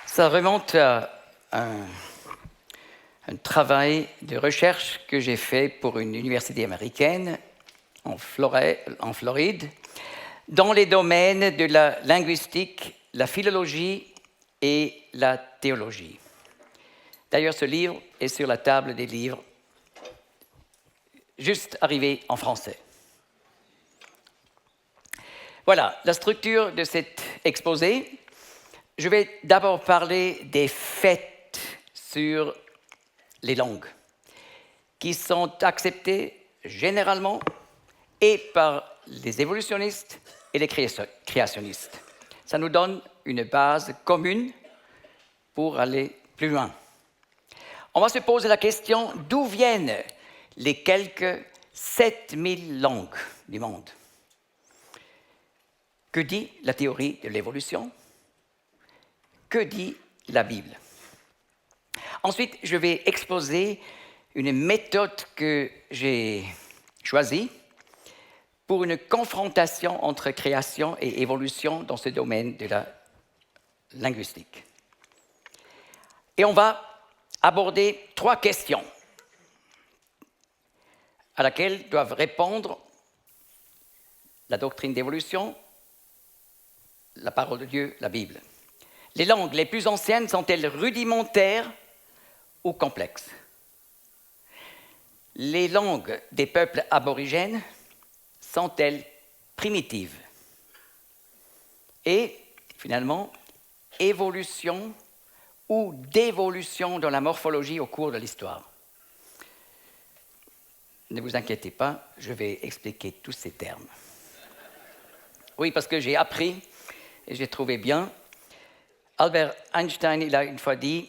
Ça remonte à un travail de recherche que j'ai fait pour une université américaine en Floride, dans les domaines de la linguistique, la philologie et la théologie. D'ailleurs, ce livre est sur la table des livres, juste arrivé en français. Voilà, la structure de cet exposé. Je vais d'abord parler des faits sur les langues, qui sont acceptés généralement et par les évolutionnistes et les créationnistes. Ça nous donne une base commune pour aller plus loin. On va se poser la question d'où viennent les quelques 7000 langues du monde. Que dit la théorie de l'évolution? Que dit la Bible? Ensuite, je vais exposer une méthode que j'ai choisie pour une confrontation entre création et évolution dans ce domaine de la linguistique. Et on va aborder 3 questions à laquelle doivent répondre la doctrine d'évolution, la parole de Dieu, la Bible. Les langues les plus anciennes sont-elles rudimentaires ou complexes? Les langues des peuples aborigènes sont-elles primitives? Et finalement, évolution ou dévolution dans la morphologie au cours de l'histoire? Ne vous inquiétez pas, je vais expliquer tous ces termes. Oui, parce que j'ai appris et j'ai trouvé bien. Albert Einstein, il a une fois dit,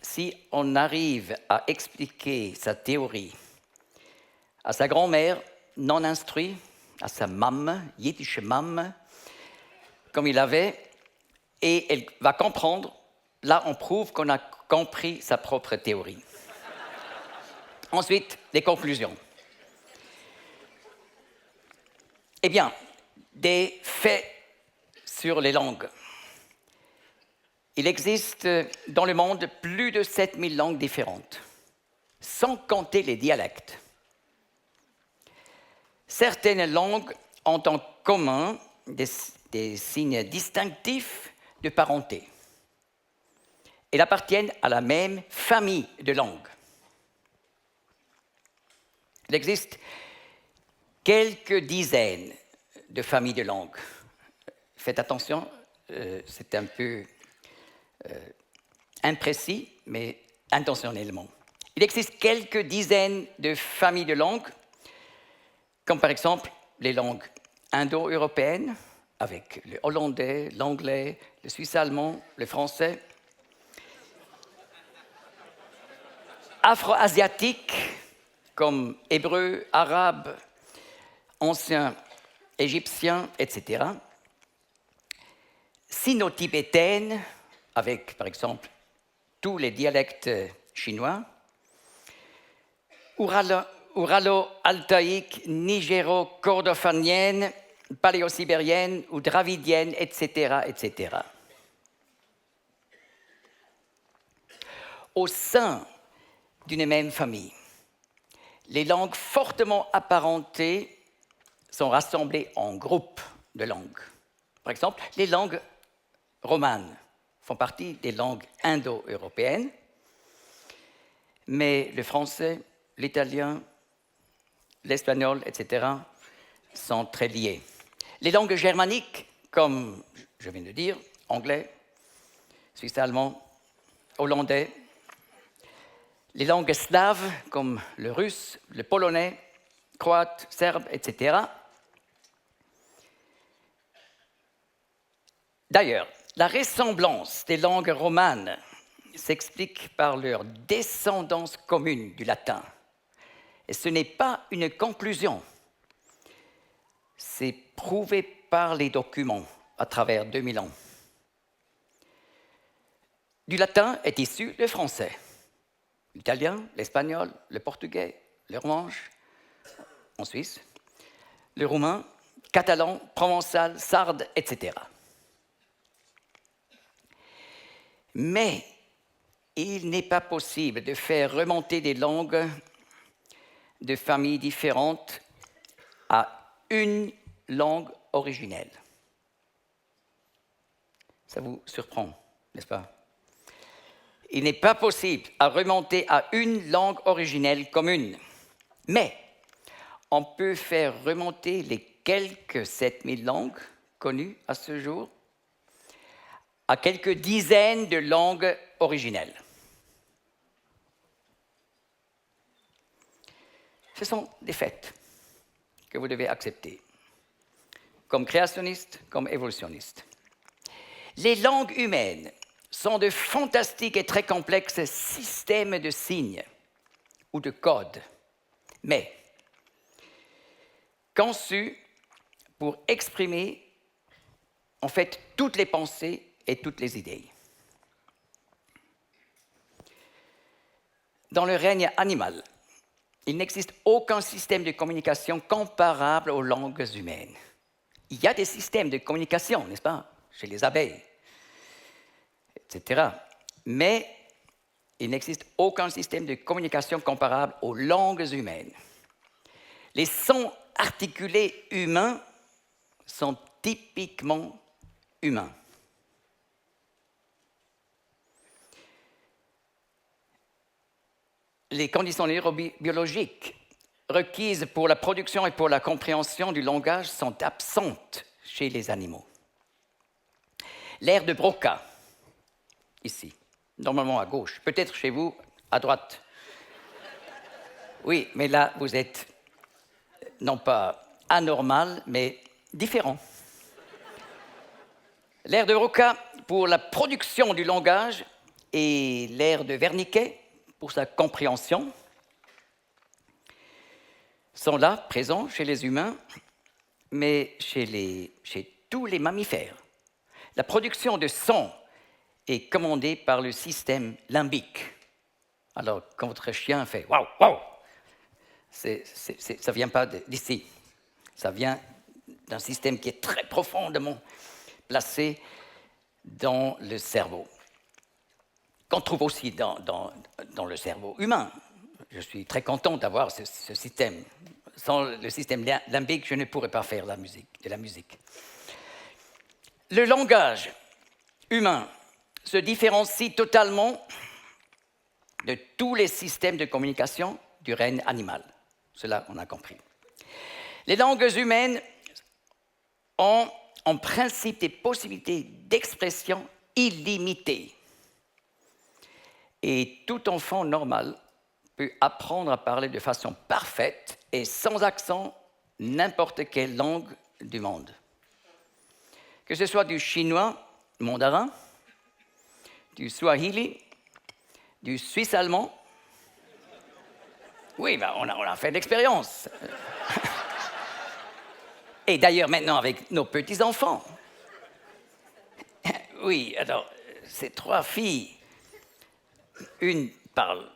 si on arrive à expliquer sa théorie à sa grand-mère non instruite, à sa mamme, jiddische Mamme, comme il avait, et elle va comprendre, là on prouve qu'on a compris sa propre théorie. Ensuite, les conclusions. Eh bien, des faits sur les langues. Il existe dans le monde plus de 7000 langues différentes, sans compter les dialectes. Certaines langues ont en commun des signes distinctifs de parenté. Elles appartiennent à la même famille de langues. Il existe quelques dizaines de familles de langues. Faites attention, c'est un peu imprécis, mais intentionnellement. Il existe quelques dizaines de familles de langues, comme par exemple les langues indo-européennes, avec le hollandais, l'anglais, le suisse-allemand, le français, afro-asiatiques, comme hébreu, arabe, ancien égyptien, etc. Sino-tibétaines, avec par exemple tous les dialectes chinois, Uralo-altaïque, nigéro-kordofanienne, paléo-sibérienne ou dravidienne, etc., etc. Au sein d'une même famille, les langues fortement apparentées sont rassemblées en groupes de langues. Par exemple, les langues romanes font partie des langues indo-européennes, mais le français, l'italien, l'espagnol, etc., sont très liés. Les langues germaniques, comme je viens de dire, anglais, suisse-allemand, hollandais, les langues slaves, comme le russe, le polonais, croate, serbe, etc. D'ailleurs, la ressemblance des langues romanes s'explique par leur descendance commune du latin. Et ce n'est pas une conclusion, c'est prouvé par les documents à travers 2000 ans. Du latin est issu le français, l'italien, l'espagnol, le portugais, le romanche, en Suisse, le roumain, catalan, provençal, sarde, etc. Mais il n'est pas possible de faire remonter des langues de familles différentes à une langue originelle. Ça vous surprend, n'est-ce pas? Il n'est pas possible à remonter à une langue originelle commune. Mais on peut faire remonter les quelques 7000 langues connues à ce jour à quelques dizaines de langues originelles. Ce sont des faits que vous devez accepter, comme créationniste, comme évolutionniste. Les langues humaines sont de fantastiques et très complexes systèmes de signes ou de codes, mais conçus pour exprimer en fait toutes les pensées et toutes les idées. Dans le règne animal, il n'existe aucun système de communication comparable aux langues humaines. Il y a des systèmes de communication, n'est-ce pas, chez les abeilles, etc. Mais il n'existe aucun système de communication comparable aux langues humaines. Les sons articulés humains sont typiquement humains. Les conditions neurobiologiques requises pour la production et pour la compréhension du langage sont absentes chez les animaux. L'aire de Broca, ici, normalement à gauche, peut-être chez vous à droite. Oui, mais là, vous êtes non pas anormal, mais différent. L'aire de Broca pour la production du langage et l'aire de Wernicke pour sa compréhension sont là, présents chez les humains, mais chez tous les mammifères. La production de son est commandée par le système limbique. Alors, quand votre chien fait « waouh, waouh », ça ne vient pas d'ici. Ça vient d'un système qui est très profondément placé dans le cerveau, qu'on trouve aussi dans le cerveau humain. Je suis très content d'avoir ce système. Sans le système limbique, je ne pourrais pas faire de la musique. Le langage humain se différencie totalement de tous les systèmes de communication du règne animal. Cela, on a compris. Les langues humaines ont en principe des possibilités d'expression illimitées. Et tout enfant normal peut apprendre à parler de façon parfaite et sans accent n'importe quelle langue du monde. Que ce soit du chinois, mandarin, du swahili, du suisse allemand. Oui, ben on a fait l'expérience. Et d'ailleurs maintenant avec nos petits-enfants. Oui, alors, ces 3 filles, une parle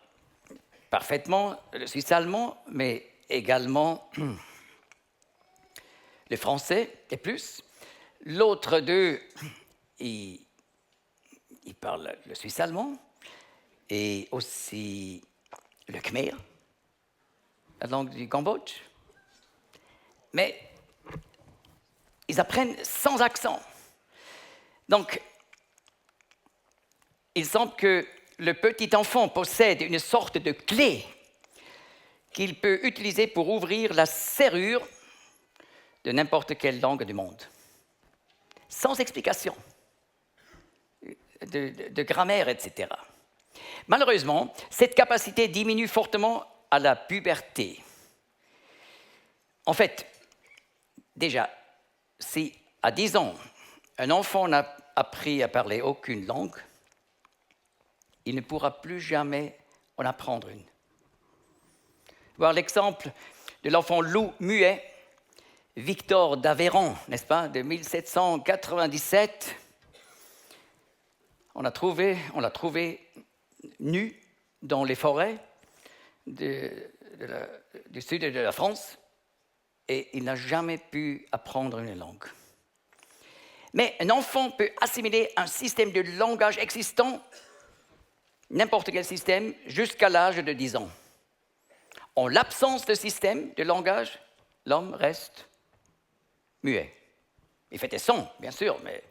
parfaitement le suisse allemand, mais également le français et plus. L'autre 2, ils parlent le suisse allemand et aussi le khmer, la langue du Cambodge. Mais ils apprennent sans accent. Donc, il semble que le petit enfant possède une sorte de clé qu'il peut utiliser pour ouvrir la serrure de n'importe quelle langue du monde, sans explication de grammaire, etc. Malheureusement, cette capacité diminue fortement à la puberté. En fait, déjà, si à 10 ans, un enfant n'a appris à parler aucune langue, il ne pourra plus jamais en apprendre une. Voir l'exemple de l'enfant loup muet, Victor d'Aveyron, n'est-ce pas, de 1797. On l'a trouvé nu dans les forêts du sud de la France et il n'a jamais pu apprendre une langue. Mais un enfant peut assimiler un système de langage existant, n'importe quel système, jusqu'à l'âge de 10 ans. En l'absence de système de langage, l'homme reste muet. Il fait des sons, bien sûr, mais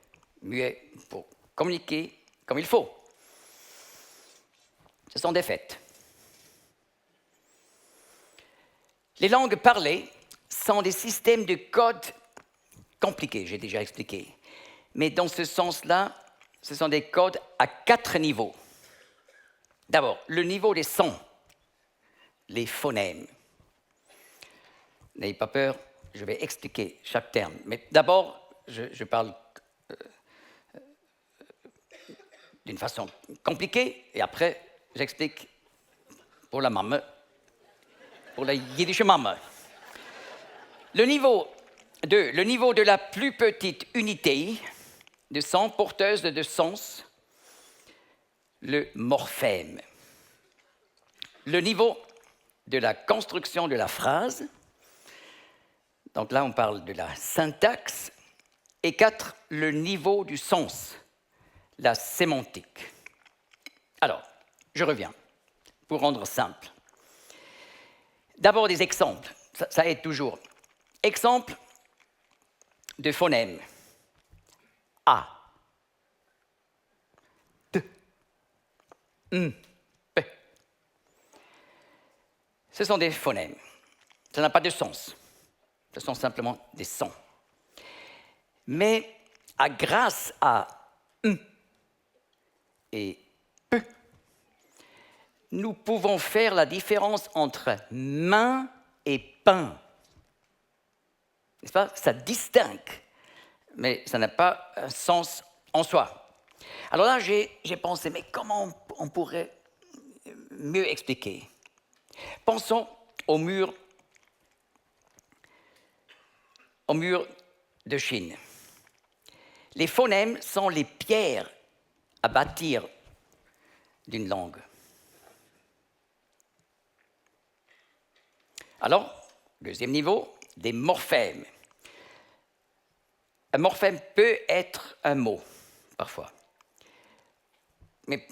muet pour communiquer comme il faut. Ce sont des faits. Les langues parlées sont des systèmes de code compliqués, j'ai déjà expliqué. Mais dans ce sens-là, ce sont des codes à 4 niveaux. D'abord, le niveau des sons, les phonèmes. N'ayez pas peur, je vais expliquer chaque terme. Mais d'abord, je parle d'une façon compliquée, et après, j'explique pour la mamme, pour la Yiddish mamme. Le niveau 2, le niveau de la plus petite unité de son, porteuse de sens, le morphème. Le niveau de la construction de la phrase, donc là on parle de la syntaxe, et 4, le niveau du sens, la sémantique. Alors, je reviens, pour rendre simple. D'abord des exemples, ça aide toujours. Exemple de phonèmes. A, T, M, P. Ce sont des phonèmes. Ça n'a pas de sens. Ce sont simplement des sons. Mais grâce à M et P, nous pouvons faire la différence entre main et pain. N'est-ce pas? Ça distingue, mais ça n'a pas un sens en soi. Alors là, j'ai pensé, mais comment on pourrait mieux expliquer? Pensons au mur de Chine. Les phonèmes sont les pierres à bâtir d'une langue. Alors, deuxième niveau, des morphèmes. Un morphème peut être un mot, parfois. Mais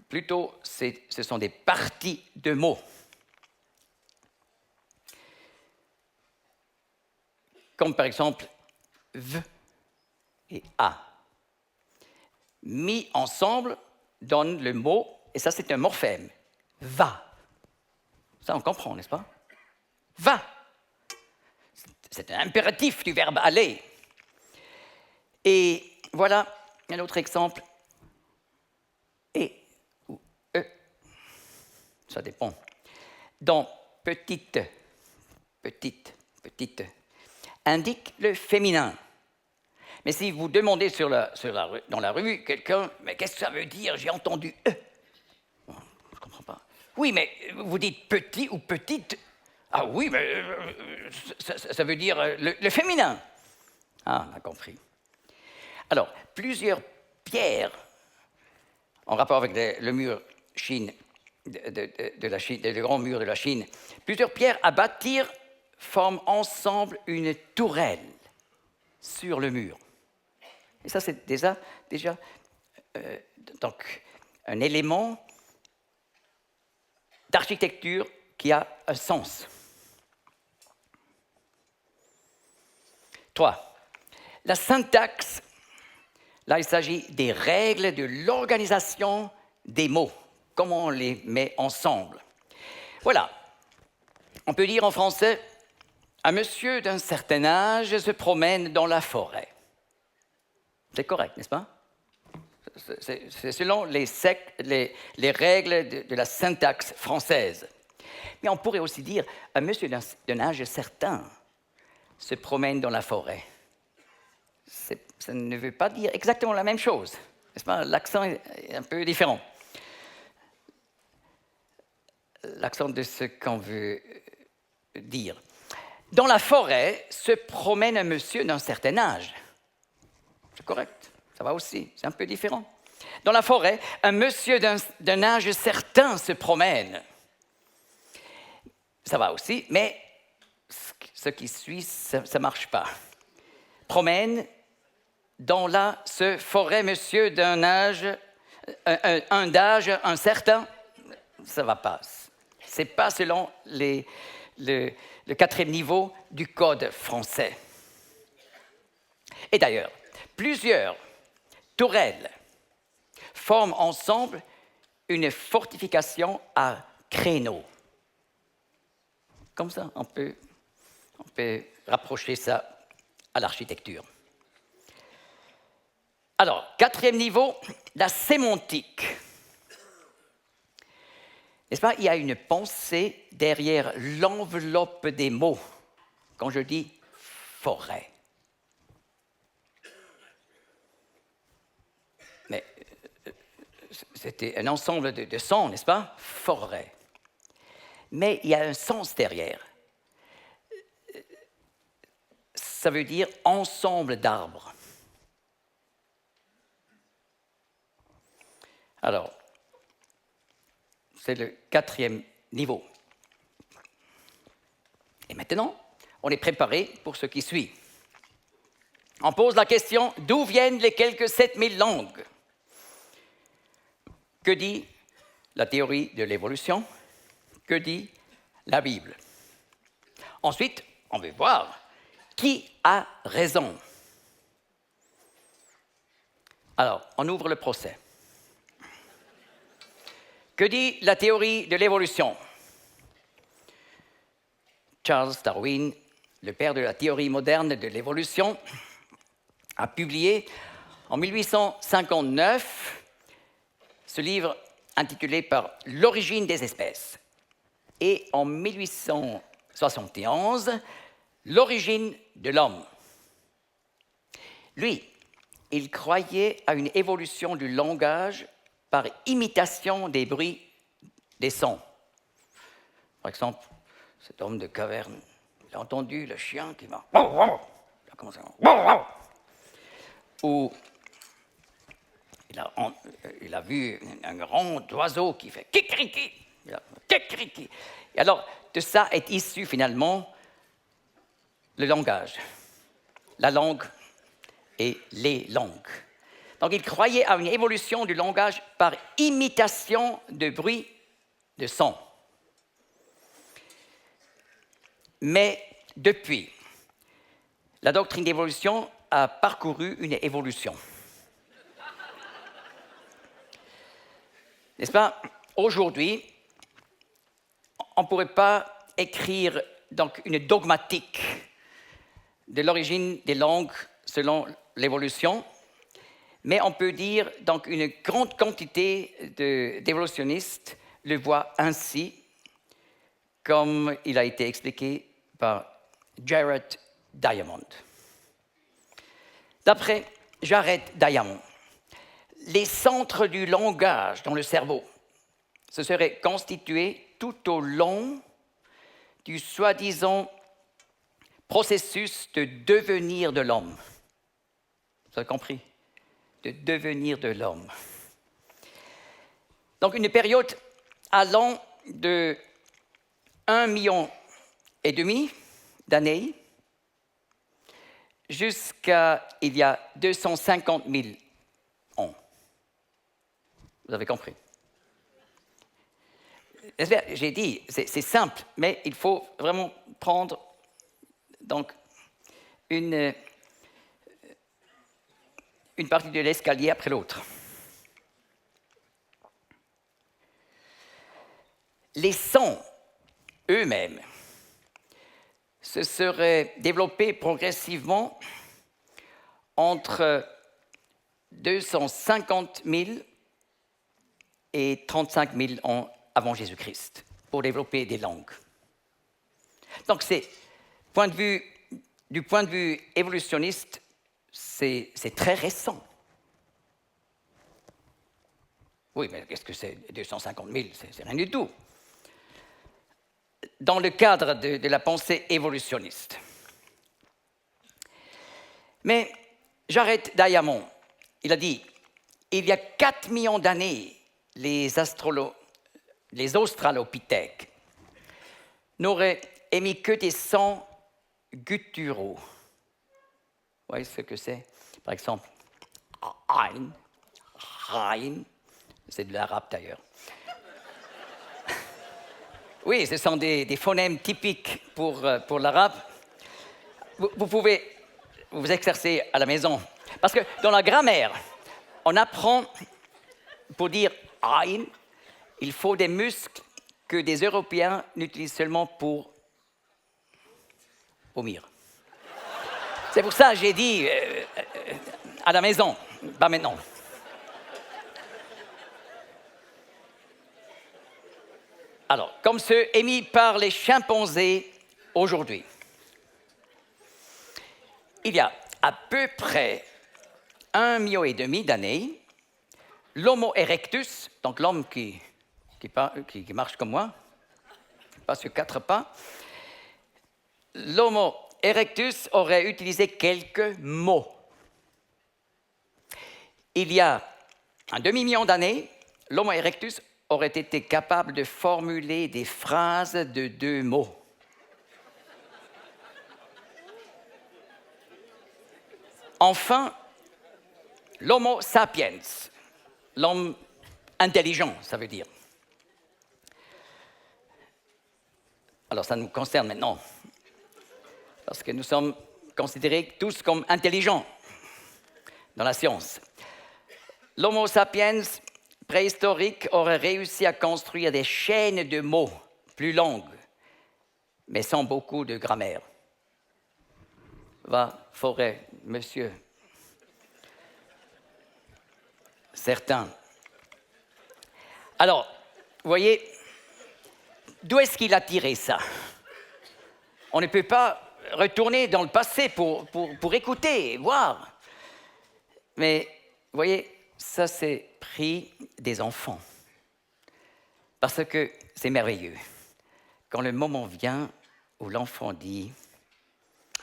plutôt, ce sont des parties de mots. Comme par exemple, V et A. Mis ensemble donnent le mot, et ça c'est un morphème, va. Ça on comprend, n'est-ce pas? Va. C'est un impératif du verbe aller. Et voilà un autre exemple. Et ou E. Ça dépend. Dans petite, indique le féminin. Mais si vous demandez dans la rue, quelqu'un, mais qu'est-ce que ça veut dire? J'ai entendu E. Bon, je ne comprends pas. Oui, mais vous dites petit ou petite. Ah oui, mais ça veut dire le féminin. Ah, on a compris. Alors, plusieurs pierres en rapport avec le mur Chine, le grand mur de la Chine, plusieurs pierres à bâtir forment ensemble une tourelle sur le mur. Et ça, c'est déjà donc, un élément d'architecture qui a un sens. 3. La syntaxe. Là, il s'agit des règles de l'organisation des mots, comment on les met ensemble. Voilà. On peut dire en français, un monsieur d'un certain âge se promène dans la forêt. C'est correct, n'est-ce pas? C'est selon les règles de la syntaxe française. Mais on pourrait aussi dire, un monsieur d'un âge certain se promène dans la forêt. Ça ne veut pas dire exactement la même chose, n'est-ce pas? L'accent est un peu différent. L'accent de ce qu'on veut dire. Dans la forêt se promène un monsieur d'un certain âge. C'est correct, ça va aussi, c'est un peu différent. Dans la forêt, un monsieur d'un âge certain se promène. Ça va aussi, mais ce qui suit, ça ne marche pas. Promène dans là se ferait monsieur d'un âge, un d'âge incertain, ça ne va pas. Ce n'est pas selon le quatrième niveau du code français. Et d'ailleurs, plusieurs tourelles forment ensemble une fortification à créneaux. Comme ça, on peut rapprocher ça à l'architecture. Alors, quatrième niveau, la sémantique. N'est-ce pas? Il y a une pensée derrière l'enveloppe des mots quand je dis forêt. Mais c'était un ensemble de sons, n'est-ce pas? Forêt. Mais il y a un sens derrière. Ça veut dire ensemble d'arbres. Alors, c'est le quatrième niveau. Et maintenant, on est préparé pour ce qui suit. On pose la question, d'où viennent les quelques 7000 langues? Que dit la théorie de l'évolution? Que dit la Bible? Ensuite, on veut voir qui a raison. Alors, on ouvre le procès. Que dit la théorie de l'évolution? Charles Darwin, le père de la théorie moderne de l'évolution, a publié en 1859 ce livre intitulé par L'origine des espèces. Et en 1871, L'origine de l'homme. Lui, il croyait à une évolution du langage par imitation des bruits des sons. Par exemple, cet homme de caverne, il a entendu le chien qui va... Il a commencé à... Ou il a vu un grand oiseau qui fait kikriki. Kikriki. Et alors, de ça est issu finalement le langage, la langue et les langues. Donc, il croyait à une évolution du langage par imitation de bruit de son. Mais depuis, la doctrine d'évolution a parcouru une évolution. N'est-ce pas? Aujourd'hui, on ne pourrait pas écrire donc une dogmatique de l'origine des langues selon l'évolution, mais on peut dire donc une grande quantité d'évolutionnistes le voient ainsi, comme il a été expliqué par Jared Diamond. D'après Jared Diamond, les centres du langage dans le cerveau se seraient constitués tout au long du soi-disant processus de devenir de l'homme. Vous avez compris? De devenir de l'homme. Donc une période allant de 1,5 million d'années jusqu'à il y a 250 000 ans. Vous avez compris? J'ai dit, c'est simple, mais il faut vraiment prendre donc une partie de l'escalier après l'autre. Les sons eux-mêmes se seraient développés progressivement entre 250 000 et 35 000 ans avant Jésus-Christ pour développer des langues. Donc, du point de vue évolutionniste, c'est très récent. Oui, mais qu'est-ce que c'est 250 000? C'est rien du tout. Dans le cadre de la pensée évolutionniste. Mais Jared Diamond, il a dit, il y a 4 millions d'années, les australopithèques n'auraient émis que des sons gutturaux. Vous voyez ce que c'est? Par exemple, Ain, Rain, c'est de l'arabe d'ailleurs. Oui, ce sont des phonèmes typiques pour l'arabe. Vous pouvez vous exercer à la maison. Parce que dans la grammaire, on apprend, pour dire Ain, il faut des muscles que des Européens n'utilisent seulement pour vomir. C'est pour ça que j'ai dit à la maison, pas maintenant. Alors, comme ceux émis par les chimpanzés aujourd'hui, il y a à peu près 1,5 million d'années, l'Homo erectus, donc l'homme qui marche comme moi, pas sur 4 pas, l'Homo erectus aurait utilisé quelques mots. Il y a un demi-million d'années, l'Homo erectus aurait été capable de formuler des phrases de 2 mots. Enfin, l'Homo sapiens, l'homme intelligent, ça veut dire. Alors, ça nous concerne maintenant, parce que nous sommes considérés tous comme intelligents dans la science. L'Homo sapiens préhistorique aurait réussi à construire des chaînes de mots plus longues, mais sans beaucoup de grammaire. Va, forêt, monsieur. Certains. Alors, vous voyez, d'où est-ce qu'il a tiré ça? On ne peut pas retourner dans le passé pour écouter, voir. Mais, vous voyez, ça c'est pris des enfants. Parce que c'est merveilleux. Quand le moment vient où l'enfant dit,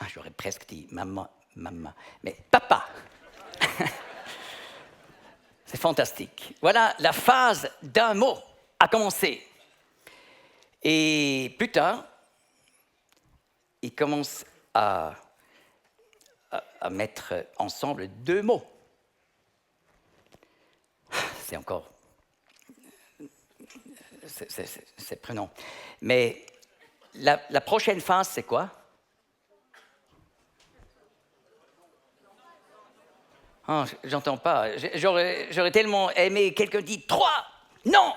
j'aurais presque dit maman, mais papa. C'est fantastique. Voilà, la phase d'un mot a commencé. Et plus tard, il commence à mettre ensemble 2 mots. C'est encore... C'est prenant. Mais la prochaine phase, c'est quoi? Oh, j'entends pas. J'aurais tellement aimé quelqu'un dit 3. Non!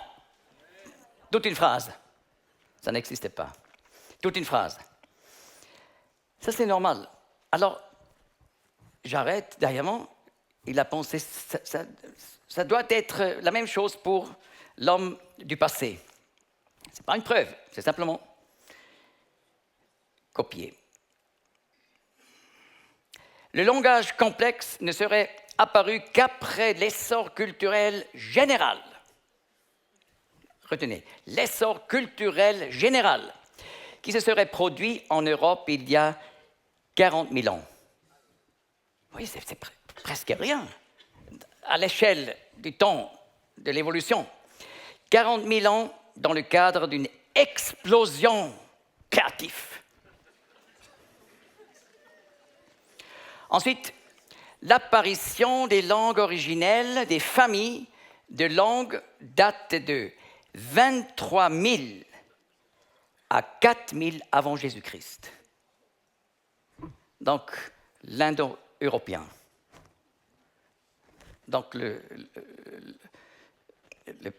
Toute une phrase. Ça n'existait pas. Toute une phrase. Ça, c'est normal. Alors, j'arrête derrière moi. Il a pensé, ça doit être la même chose pour l'homme du passé. Ce n'est pas une preuve, c'est simplement copier. Le langage complexe ne serait apparu qu'après l'essor culturel général. Retenez, l'essor culturel général qui se serait produit en Europe il y a 40 000 ans. Oui, c'est presque rien. À l'échelle du temps de l'évolution, 40 000 ans dans le cadre d'une explosion créative. Ensuite, l'apparition des langues originelles, des familles de langues date de 23 000 à 4 000 avant Jésus-Christ. Donc, l'indo-européen. Donc, le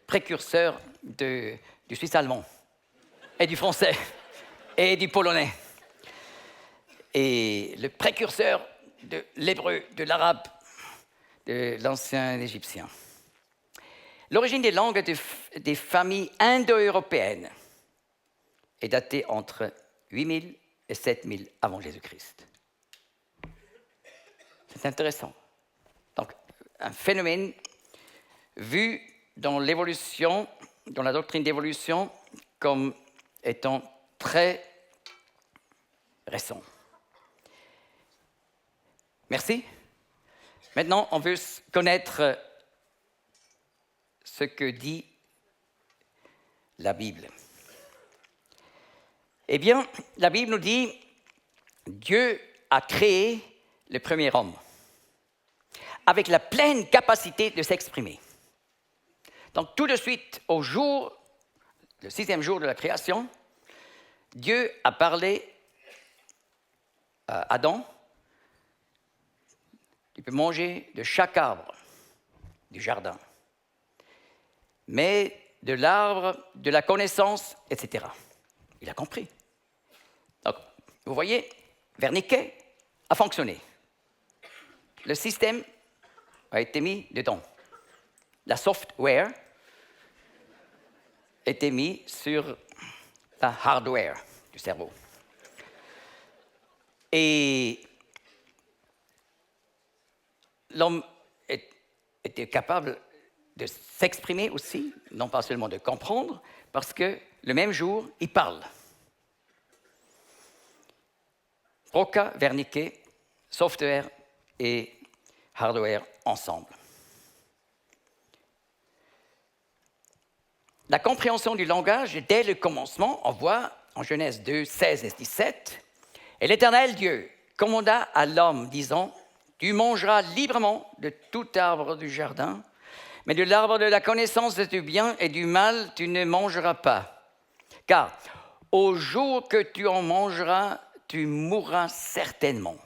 précurseur du suisse allemand, et du français, et du polonais. Et le précurseur de l'hébreu, de l'arabe, de l'ancien égyptien. L'origine des langues des familles indo-européennes est datée entre 8 000 et 7 000 avant Jésus-Christ. C'est intéressant. Donc, un phénomène vu dans l'évolution, dans la doctrine d'évolution, comme étant très récent. Merci. Maintenant, on veut connaître ce que dit la Bible. Eh bien, la Bible nous dit Dieu a créé le premier homme. avec la pleine capacité de s'exprimer. Donc tout de suite, au jour, le 6e jour de la création, Dieu a parlé à Adam, tu peux manger de chaque arbre du jardin, mais de l'arbre de la connaissance, etc. Il a compris. Donc, vous voyez, Wernicke a fonctionné. Le système a été mis dedans. La software a été mise sur la hardware du cerveau. Et l'homme était capable de s'exprimer aussi, non pas seulement de comprendre, parce que le même jour, il parle. Broca, Wernicke, software et hardware ensemble. La compréhension du langage, dès le commencement, on voit en Genèse 2, 16 et 17, « Et l'Éternel Dieu commanda à l'homme, disant, « Tu mangeras librement de tout arbre du jardin, mais de l'arbre de la connaissance du bien et du mal, tu ne mangeras pas. Car au jour que tu en mangeras, tu mourras certainement. »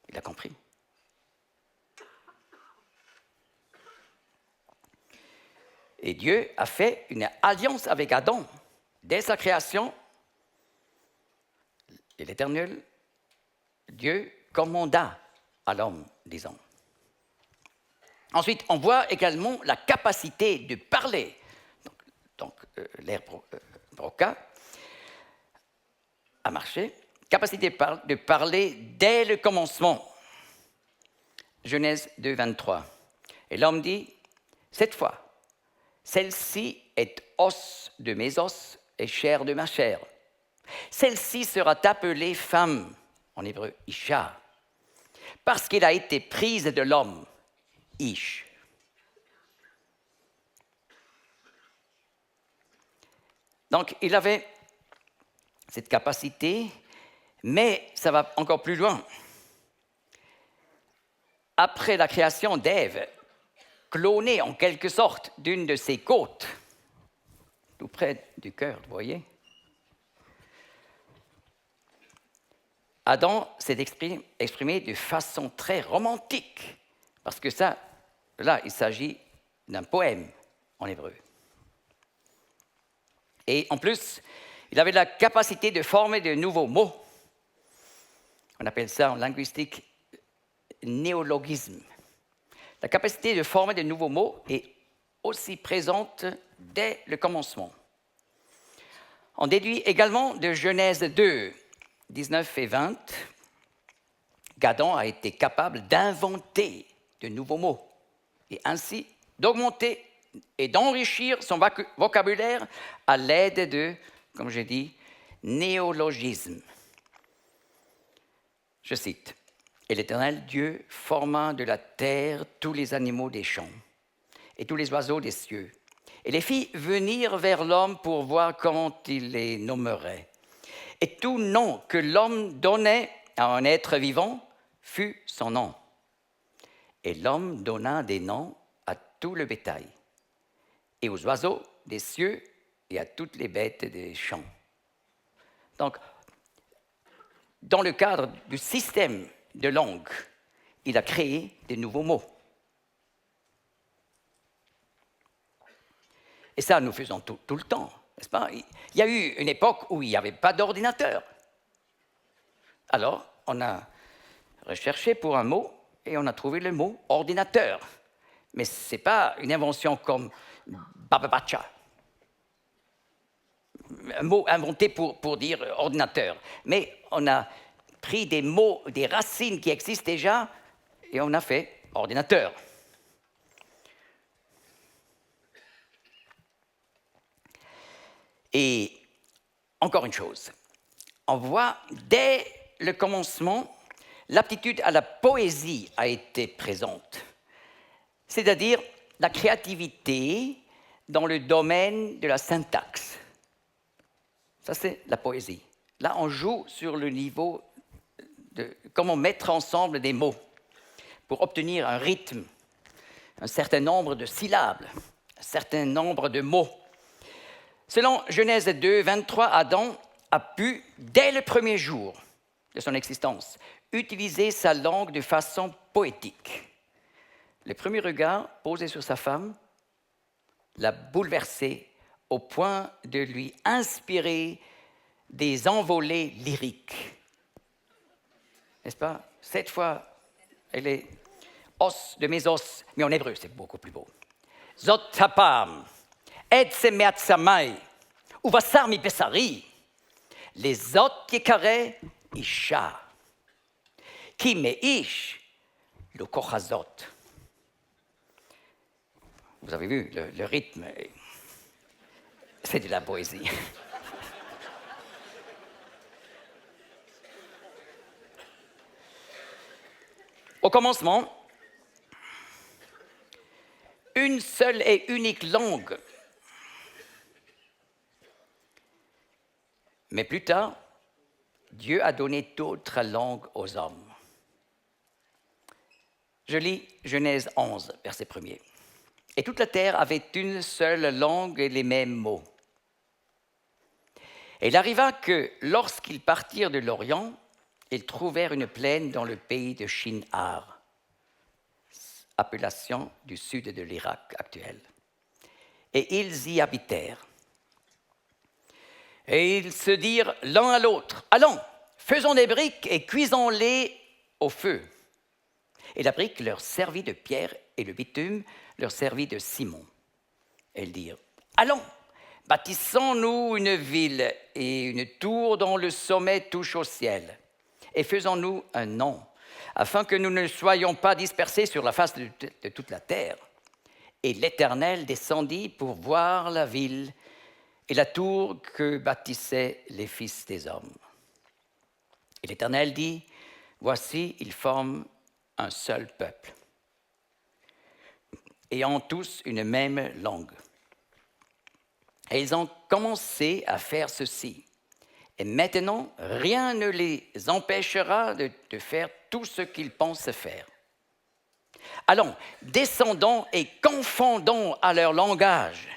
Il a compris. Et Dieu a fait une alliance avec Adam. Dès sa création, et l'Éternel, Dieu commanda à l'homme, disons. Ensuite, on voit également la capacité de parler. Donc l'ère Broca a marché. Capacité de parler dès le commencement. Genèse 2, 23. Et l'homme dit, cette fois, celle-ci est os de mes os et chair de ma chair. Celle-ci sera appelée femme, en hébreu, Isha, parce qu'elle a été prise de l'homme, Ish. Donc, il avait cette capacité, mais ça va encore plus loin. Après la création d'Ève, clonée en quelque sorte d'une de ses côtes, tout près du cœur, vous voyez, Adam s'est exprimé de façon très romantique, parce que ça, là, il s'agit d'un poème en hébreu. Et en plus, il avait la capacité de former de nouveaux mots. On appelle ça en linguistique néologisme. La capacité de former de nouveaux mots est aussi présente dès le commencement. On déduit également de Genèse 2, 19 et 20, qu'Adam a été capable d'inventer de nouveaux mots et ainsi d'augmenter et d'enrichir son vocabulaire à l'aide de, comme j'ai dit, néologismes. Je cite, « Et l'Éternel Dieu forma de la terre tous les animaux des champs et tous les oiseaux des cieux, et les fit venir vers l'homme pour voir comment il les nommerait. Et tout nom que l'homme donnait à un être vivant fut son nom. Et l'homme donna des noms à tout le bétail, et aux oiseaux des cieux et à toutes les bêtes des champs. » Donc, dans le cadre du système de langue, il a créé de nouveaux mots. Et ça, nous faisons tout le temps, n'est-ce pas? Il y a eu une époque où il n'y avait pas d'ordinateur. Alors, on a recherché pour un mot et on a trouvé le mot ordinateur. Mais ce n'est pas une invention comme bababacha, un mot inventé pour dire ordinateur. Mais on a pris des mots, des racines qui existent déjà et on a fait ordinateur. Et encore une chose, on voit dès le commencement, l'aptitude à la poésie a été présente, c'est-à-dire la créativité dans le domaine de la syntaxe. Ça, c'est la poésie. Là, on joue sur le niveau de comment mettre ensemble des mots. pour obtenir un rythme, un certain nombre de syllabes, un certain nombre de mots. Selon Genèse 2, 23, Adam a pu, dès le premier jour de son existence, utiliser sa langue de façon poétique. Le premier regard posé sur sa femme l'a bouleversé au point de lui inspirer des envolées lyriques. N'est-ce pas? Cette fois, elle est os de mes os, mais en hébreu, c'est beaucoup plus beau. Zot hapam, et se meatsamai, uvasar mi besari, les zot yekare isha, ki meish lo kochazot. Vous avez vu, le rythme, c'est de la poésie. Au commencement, une seule et unique langue. Mais plus tard, Dieu a donné d'autres langues aux hommes. Je lis Genèse 11, verset 1er. Et toute la terre avait une seule langue et les mêmes mots. Et il arriva que, lorsqu'ils partirent de l'Orient, ils trouvèrent une plaine dans le pays de Shinar, appellation du sud de l'Irak actuel. Et ils y habitèrent. Et ils se dirent l'un à l'autre, « Allons, faisons des briques et cuisons-les au feu. » Et la brique leur servit de pierre et le bitume leur servit de ciment. Et ils dirent, « Allons, bâtissons-nous une ville et une tour dont le sommet touche au ciel. Et faisons-nous un nom, afin que nous ne soyons pas dispersés sur la face de toute la terre. » Et l'Éternel descendit pour voir la ville et la tour que bâtissaient les fils des hommes. Et l'Éternel dit, « Voici, ils forment un seul peuple, ayant tous une même langue. » Et ils ont commencé à faire ceci. Et maintenant, rien ne les empêchera de faire tout ce qu'ils pensent faire. Allons, descendons et confondons à leur langage,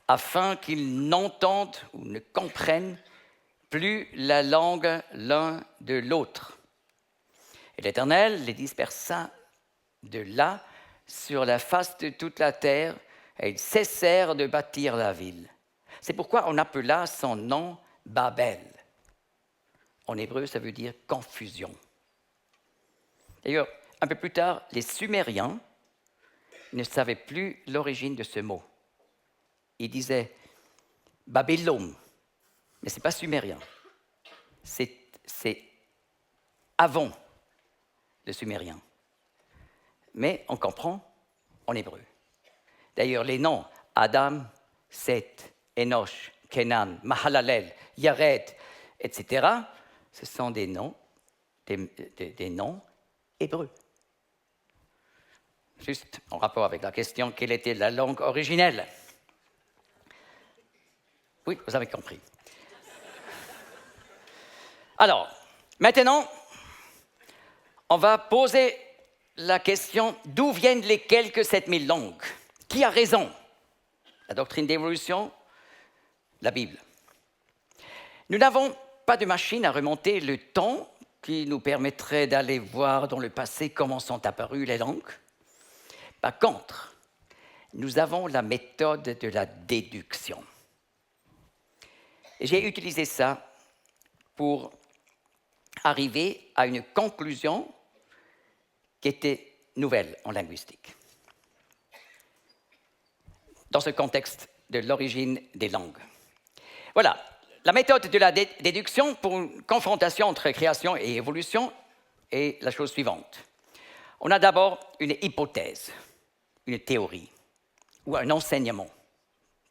afin qu'ils n'entendent ou ne comprennent plus la langue l'un de l'autre. Et l'Éternel les dispersa de là sur la face de toute la terre, et ils cessèrent de bâtir la ville. C'est pourquoi on appela son nom Babel. En hébreu, ça veut dire confusion. D'ailleurs, un peu plus tard, les Sumériens ne savaient plus l'origine de ce mot. Ils disaient Babylone, mais ce n'est pas sumérien. C'est avant le sumérien. Mais on comprend en hébreu. D'ailleurs, les noms Adam, Seth, Enoch, Kenan, Mahalalel, Yared, etc., ce sont des noms hébreux. Juste en rapport avec la question, quelle était la langue originelle? Oui, vous avez compris. Alors, maintenant, on va poser la question, d'où viennent les quelques 7000 langues? Qui a raison? La doctrine d'évolution? La Bible. Nous n'avons pas de machine à remonter le temps qui nous permettrait d'aller voir dans le passé comment sont apparues les langues. Par contre, nous avons la méthode de la déduction. Et j'ai utilisé ça pour arriver à une conclusion qui était nouvelle en linguistique. Dans ce contexte de l'origine des langues. Voilà, la méthode de la déduction pour une confrontation entre création et évolution est la chose suivante. On a d'abord une hypothèse, une théorie, ou un enseignement,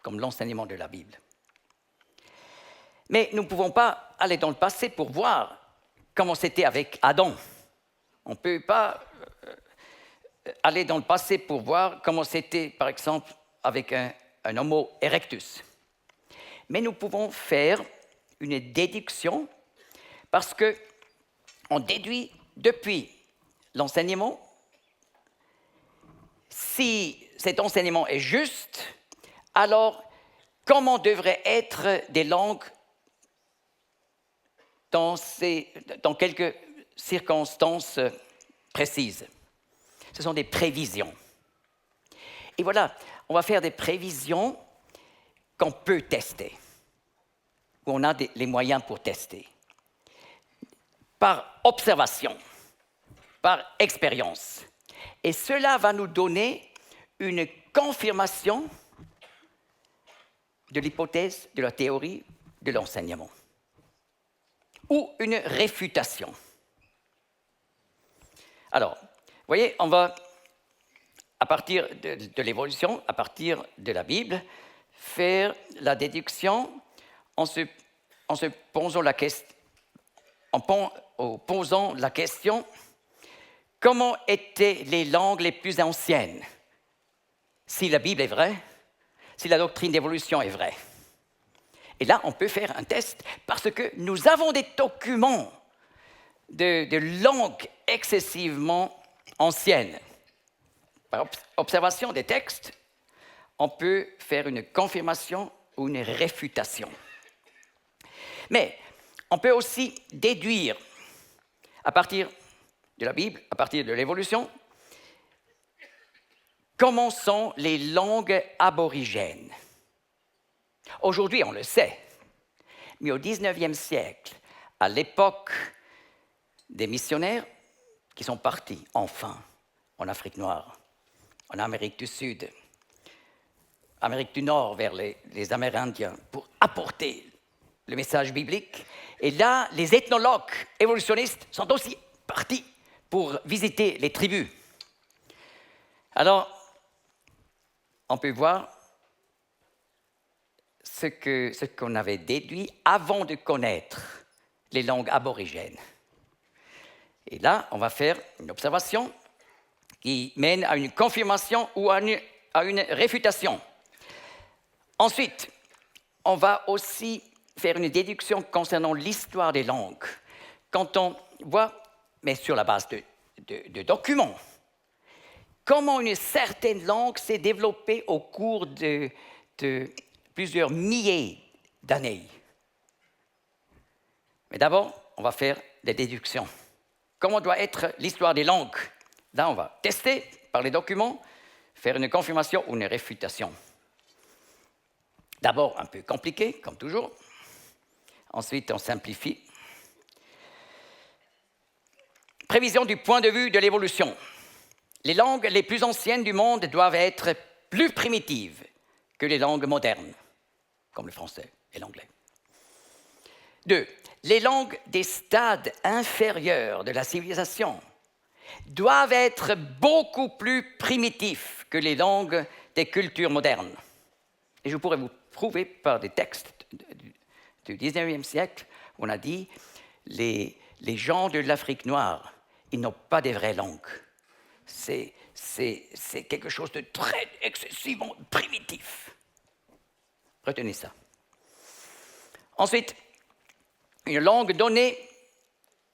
comme l'enseignement de la Bible. Mais nous ne pouvons pas aller dans le passé pour voir comment c'était avec Adam. On ne peut pas aller dans le passé pour voir comment c'était, par exemple, avec un Homo erectus. Mais nous pouvons faire une déduction parce qu'on déduit depuis l'enseignement si cet enseignement est juste, alors comment devraient être des langues dans quelques circonstances précises? Ce sont des prévisions. Et voilà, on va faire des prévisions qu'on peut tester, où on a les moyens pour tester. Par observation, par expérience. Et cela va nous donner une confirmation de l'hypothèse, de la théorie, de l'enseignement. Ou une réfutation. Alors, vous voyez, on va, à partir de l'évolution, à partir de la Bible, faire la déduction en se posant la question, en posant la question, comment étaient les langues les plus anciennes? Si la Bible est vraie, si la doctrine d'évolution est vraie. Et là, on peut faire un test parce que nous avons des documents de langues excessivement anciennes. Par observation des textes, on peut faire une confirmation ou une réfutation. Mais on peut aussi déduire, à partir de la Bible, à partir de l'évolution, comment sont les langues aborigènes. Aujourd'hui, on le sait, mais au XIXe siècle, à l'époque des missionnaires qui sont partis, enfin, en Afrique noire, en Amérique du Sud, Amérique du Nord, vers les Amérindiens, pour apporter le message biblique. Et là, les ethnologues évolutionnistes sont aussi partis pour visiter les tribus. Alors, on peut voir ce qu'on avait déduit avant de connaître les langues aborigènes. Et là, on va faire une observation qui mène à une confirmation ou à une réfutation. Ensuite, on va aussi faire une déduction concernant l'histoire des langues. Quand on voit, mais sur la base de documents, comment une certaine langue s'est développée au cours de plusieurs milliers d'années. Mais d'abord, on va faire des déductions. Comment doit être l'histoire des langues? Là, on va tester par les documents, faire une confirmation ou une réfutation. D'abord, un peu compliqué, comme toujours. Ensuite, on simplifie. Prévision du point de vue de l'évolution. Les langues les plus anciennes du monde doivent être plus primitives que les langues modernes, comme le français et l'anglais. 2. Les langues des stades inférieurs de la civilisation doivent être beaucoup plus primitives que les langues des cultures modernes. Et je pourrais vous prouver par des textes du XIXe siècle où on a dit les gens de l'Afrique noire, ils n'ont pas des vraies langues. C'est quelque chose de très excessivement primitif. Retenez ça. Ensuite, une langue donnée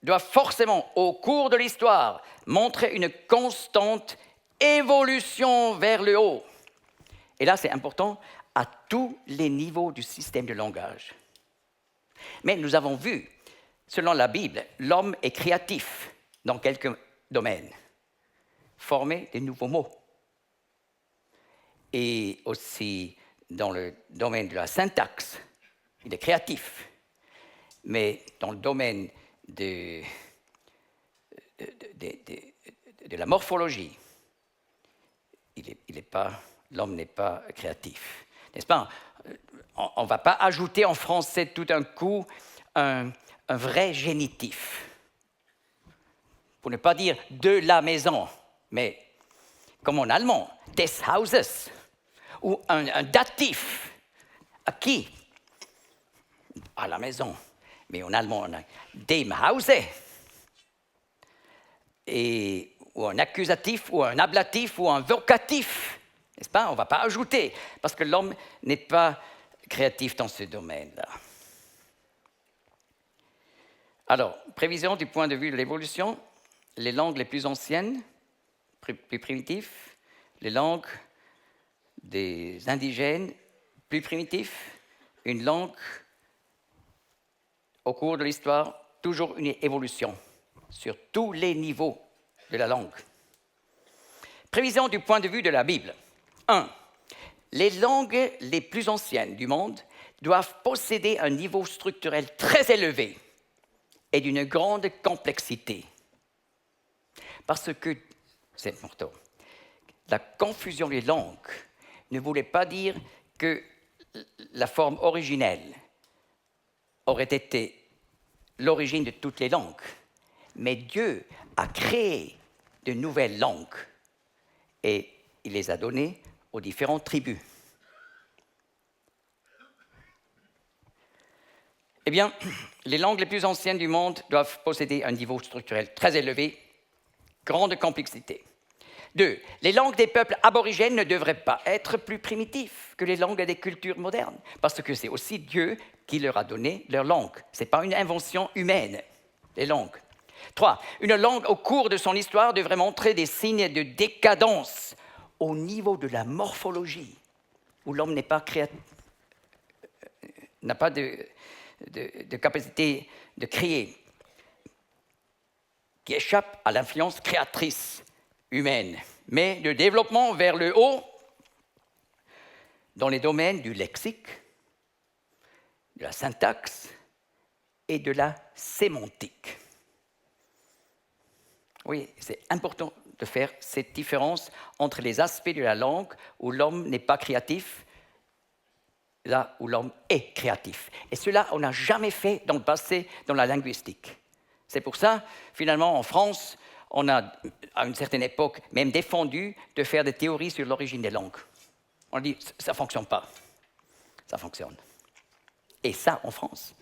doit forcément, au cours de l'histoire, montrer une constante évolution vers le haut. Et là, c'est important à tous les niveaux du système de langage. Mais nous avons vu, selon la Bible, l'homme est créatif dans quelques domaines. Former des nouveaux mots. Et aussi dans le domaine de la syntaxe, il est créatif. Mais dans le domaine de la morphologie, l'homme n'est pas créatif. N'est-ce pas? On ne va pas ajouter en français tout d'un coup un vrai génitif. Pour ne pas dire de la maison, mais comme en allemand, des Hauses, ou un datif. À qui? À la maison. Mais en allemand, on a dem Hause. Ou un accusatif, ou un ablatif, ou un vocatif. N'est-ce pas? On ne va pas ajouter, parce que l'homme n'est pas créatif dans ce domaine-là. Alors, prévision du point de vue de l'évolution, les langues les plus anciennes, plus primitives, les langues des indigènes plus primitifs, une langue, au cours de l'histoire, toujours une évolution sur tous les niveaux de la langue. Prévision du point de vue de la Bible. 1. Les langues les plus anciennes du monde doivent posséder un niveau structurel très élevé et d'une grande complexité. Parce que, c'est important, la confusion des langues ne voulait pas dire que la forme originelle aurait été l'origine de toutes les langues, mais Dieu a créé de nouvelles langues et il les a données aux différentes tribus. Eh bien, les langues les plus anciennes du monde doivent posséder un niveau structurel très élevé, grande complexité. 2. Les langues des peuples aborigènes ne devraient pas être plus primitives que les langues des cultures modernes, parce que c'est aussi Dieu qui leur a donné leur langue. Ce n'est pas une invention humaine, les langues. 3. Une langue, au cours de son histoire, devrait montrer des signes de décadence au niveau de la morphologie, où l'homme n'a pas de capacité de créer, qui échappe à l'influence créatrice humaine, mais de développement vers le haut dans les domaines du lexique, de la syntaxe et de la sémantique. Oui, c'est important de faire cette différence entre les aspects de la langue où l'homme n'est pas créatif, là où l'homme est créatif. Et cela, on n'a jamais fait dans le passé dans la linguistique. C'est pour ça, finalement, en France, on a, à une certaine époque, même défendu de faire des théories sur l'origine des langues. On dit, ça ne fonctionne pas. Ça fonctionne. Et ça, en France.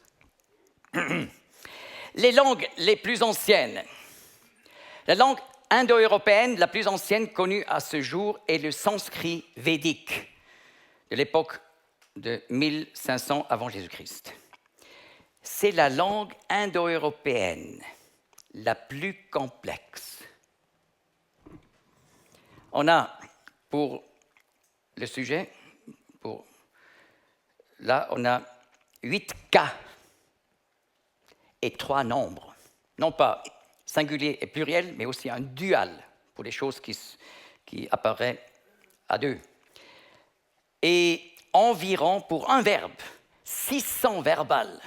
Les langues les plus anciennes. La langue indo-européenne la plus ancienne connue à ce jour est le sanskrit védique, de l'époque de 1500 avant Jésus-Christ. C'est la langue indo-européenne la plus complexe. On a, pour le sujet, là, on a 8 cas et 3 nombres. Non pas singulier et pluriel, mais aussi un dual pour les choses qui apparaissent à deux. Et environ, pour un verbe, 600 verbales.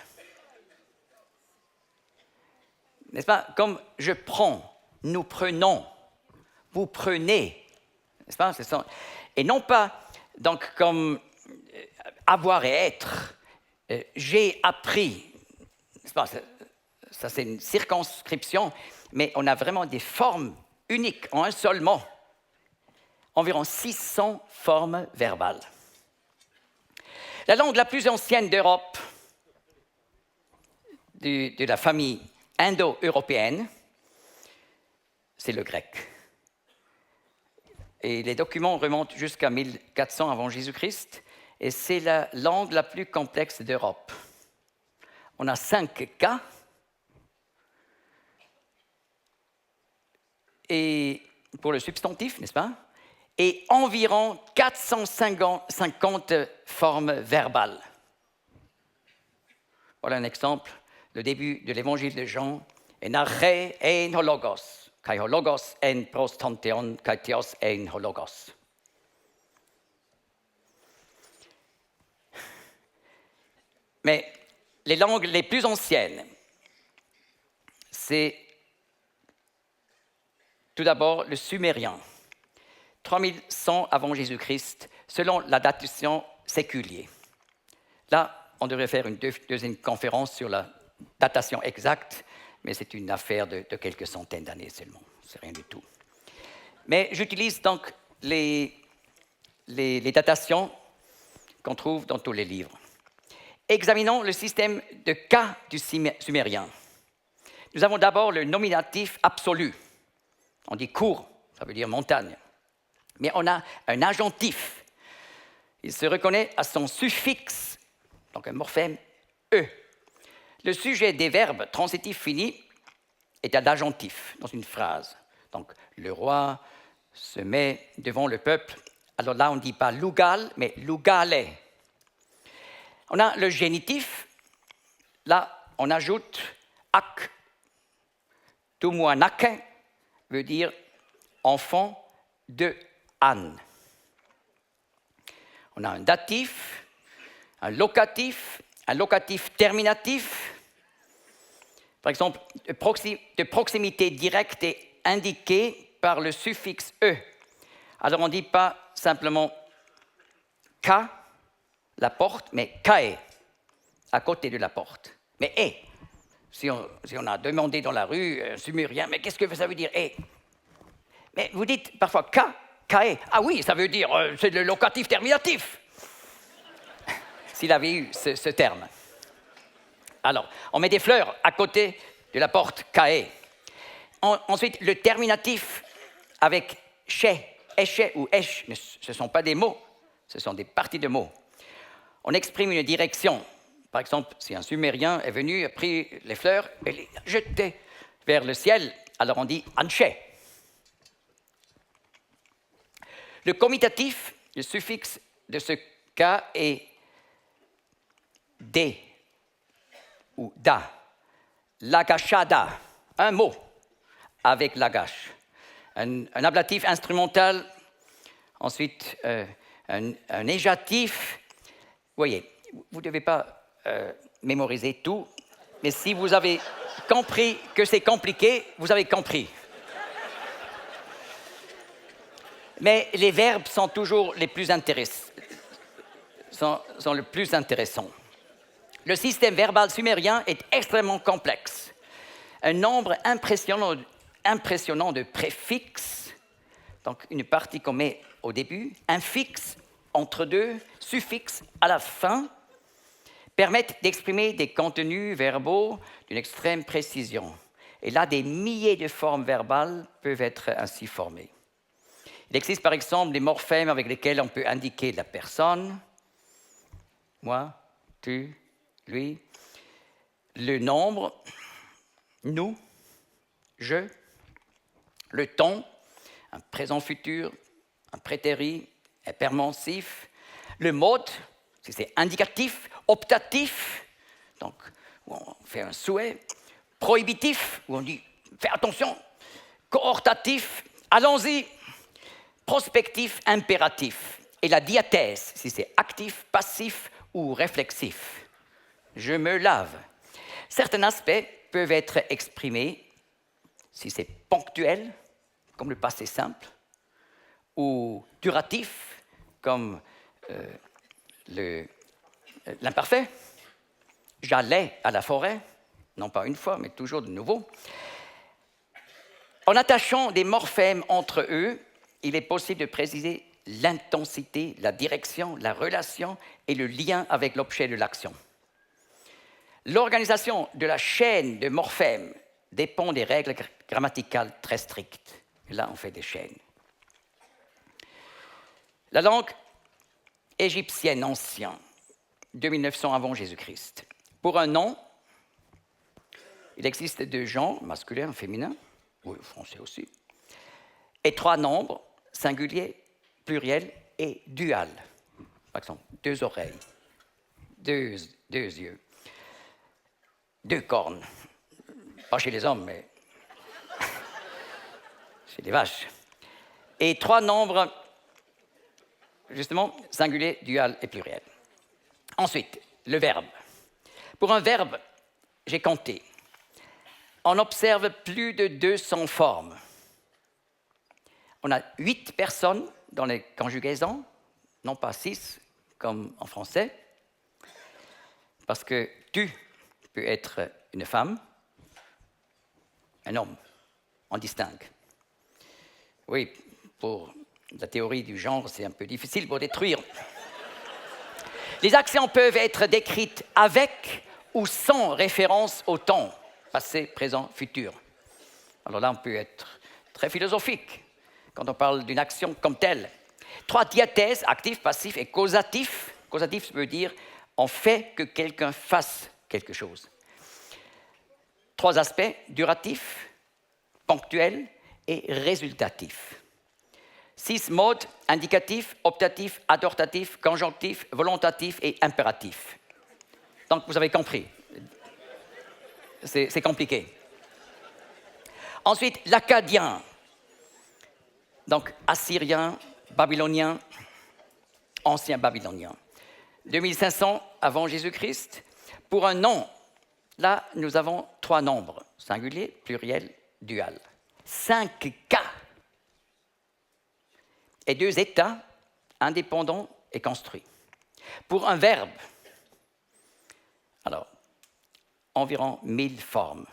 N'est-ce pas? Comme je prends, nous prenons, vous prenez. N'est-ce pas? Et non pas donc comme avoir et être. J'ai appris. N'est-ce pas? Ça, c'est une circonscription, mais on a vraiment des formes uniques en un seul mot. Environ 600 formes verbales. La langue la plus ancienne d'Europe, de la famille indo-européenne, c'est le grec. Et les documents remontent jusqu'à 1400 avant Jésus-Christ, et c'est la langue la plus complexe d'Europe. On a 5 cas, et pour le substantif, n'est-ce pas? Et environ 450 formes verbales. Voilà un exemple. Le début de l'évangile de Jean. Enarche ein hologos, kai hologos en prostanteon, kai theos ein hologos. Mais les langues les plus anciennes, c'est tout d'abord le sumérien, 3100 avant Jésus-Christ, selon la datation séculière. Là, on devrait faire une deuxième conférence sur la datation exacte, mais c'est une affaire de quelques centaines d'années seulement, c'est rien du tout. Mais j'utilise donc les datations qu'on trouve dans tous les livres. Examinons le système de cas du sumérien. Nous avons d'abord le nominatif absolu. On dit cours, ça veut dire montagne. Mais on a un agentif. Il se reconnaît à son suffixe, donc un morphème E. Le sujet des verbes transitifs finis est un agentif dans une phrase. Donc le roi, se met devant le peuple. Alors là, on ne dit pas lugal, mais lugale. On a le génitif. Là, on ajoute ak. Tumuanake veut dire enfant de Anne. On a un datif, un locatif terminatif. Par exemple, de proximité directe est indiquée par le suffixe e. Alors on ne dit pas simplement ka, la porte, mais kae, à côté de la porte. Mais e, si on a demandé dans la rue, un sumérien, mais qu'est-ce que ça veut dire e? Mais vous dites parfois ka, kae. Ah oui, ça veut dire, c'est le locatif terminatif. S'il avait eu ce terme. Alors, on met des fleurs à côté de la porte kae. Ensuite, le terminatif avec che, eche ou esh, ce ne sont pas des mots, ce sont des parties de mots. On exprime une direction. Par exemple, si un sumérien est venu, a pris les fleurs et les a jetées vers le ciel, alors on dit anche. Le commutatif, le suffixe de ce cas est de ou da. L'agachada, un mot avec l'agache. Un ablatif instrumental, ensuite un éjatif. Vous voyez, vous ne devez pas mémoriser tout, mais si vous avez compris que c'est compliqué, vous avez compris. Mais les verbes sont toujours les plus intéressants. Sont le plus intéressants. Le système verbal sumérien est extrêmement complexe. Un nombre impressionnant de préfixes, donc une partie qu'on met au début, un fixe entre deux, suffixe à la fin, permettent d'exprimer des contenus verbaux d'une extrême précision. Et là, des milliers de formes verbales peuvent être ainsi formées. Il existe par exemple des morphèmes avec lesquels on peut indiquer la personne, moi, tu, lui, le nombre, nous, je, le ton, un présent futur, un prétérit, un permensif, le mode, si c'est indicatif, optatif, donc où on fait un souhait, prohibitif, où on dit fais attention, cohortatif, allons-y, prospectif, impératif, et la diathèse, si c'est actif, passif ou réflexif. Je me lave. Certains aspects peuvent être exprimés si c'est ponctuel, comme le passé simple, ou duratif, comme l'imparfait. J'allais à la forêt, non pas une fois, mais toujours de nouveau. En attachant des morphèmes entre eux, il est possible de préciser l'intensité, la direction, la relation et le lien avec l'objet de l'action. L'organisation de la chaîne de morphèmes dépend des règles grammaticales très strictes. Et là, on fait des chaînes. La langue égyptienne ancienne, 2900 avant Jésus-Christ. Pour un nom, il existe deux genres, masculin et féminin, ou le français aussi, et trois nombres, singulier, pluriel et dual. Par exemple, deux oreilles, deux yeux, deux cornes. Pas chez les hommes, mais chez les vaches. Et trois nombres, justement, singulier, dual et pluriel. Ensuite, le verbe. Pour un verbe, j'ai compté. On observe plus de 200 formes. On a 8 personnes dans les conjugaisons, non pas 6 comme en français, parce que tu peux être une femme, un homme, on distingue. Oui, pour la théorie du genre, c'est un peu difficile pour détruire. Les actions peuvent être décrites avec ou sans référence au temps, passé, présent, futur. Alors là, on peut être très philosophique quand on parle d'une action comme telle. 3 diathèses, actif, passif et causatif. Causatif veut dire on fait que quelqu'un fasse quelque chose. 3 aspects, duratif, ponctuel et résultatif. 6 modes, indicatif, optatif, adortatif, conjonctif, volontatif et impératif. Donc, vous avez compris. C'est compliqué. Ensuite, l'akkadien. Donc, assyrien, babylonien, ancien babylonien. 2500 avant Jésus-Christ. Pour un nom, là, nous avons 3 nombres, singulier, pluriel, dual. 5 cas et 2 états, indépendants et construits. Pour un verbe, alors, environ 1000 formes.